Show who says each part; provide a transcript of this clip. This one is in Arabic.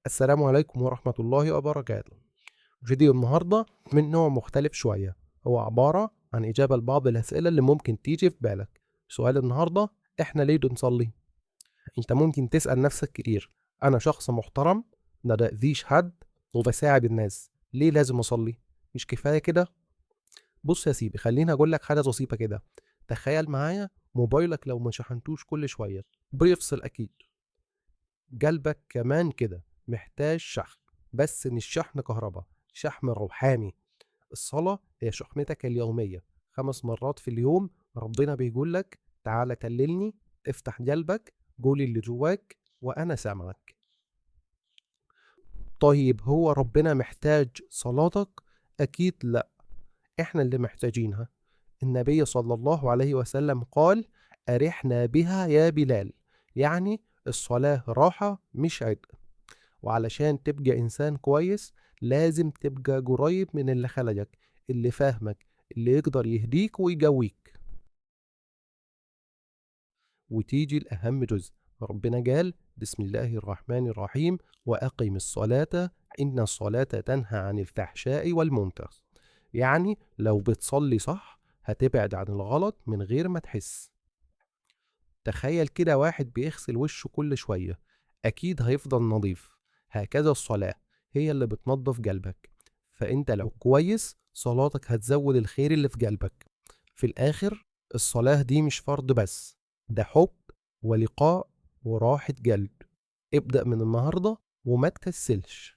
Speaker 1: السلام عليكم ورحمة الله وبركاته. فيديو النهاردة من نوع مختلف شوية، هو عبارة عن إجابة لبعض الأسئلة اللي ممكن تيجي في بالك. سؤال النهاردة: إحنا ليه بنصلي؟ أنت ممكن تسأل نفسك كتير: أنا شخص محترم، ما بأذيش حد، وبساعد الناس، ليه لازم أصلي؟ مش كفاية كده؟ بص يا سيدي، خليني أقول لك حاجة بسيطة كده. تخيل معايا موبايلك لو ما شحنتوش كل شوية بيفصل أكيد. قلبك كمان كده محتاج شحن، بس مش شحن كهرباء، شحن روحاني. الصلاة هي شحنتك اليومية، 5 مرات في اليوم ربنا بيقول لك: تعالى كللني، افتح قلبك، قول اللي جواك وأنا سامعك. طيب هو ربنا محتاج صلاتك؟ أكيد لا، إحنا اللي محتاجينها. النبي صلى الله عليه وسلم قال: أرحنا بها يا بلال. يعني الصلاة راحة مش عبء. وعلشان تبقى إنسان كويس لازم تبقى قريب من اللي خلقك، اللي فاهمك، اللي يقدر يهديك ويقويك. وتيجي الأهم جزء: ربنا قال: بسم الله الرحمن الرحيم، وأقم الصلاة إن الصلاة تنهى عن الفحشاء والمنكر. يعني لو بتصلي صح هتبعد عن الغلط من غير ما تحس. تخيل كده واحد بيغسل وشه كل شوية، أكيد هيفضل نظيف. هكذا الصلاة هي اللي بتنظف قلبك. فأنت لو كويس صلاتك هتزود الخير اللي في قلبك. في الآخر الصلاة دي مش فرض بس، ده حب ولقاء وراحة قلب. ابدأ من النهاردة وما تكسلش.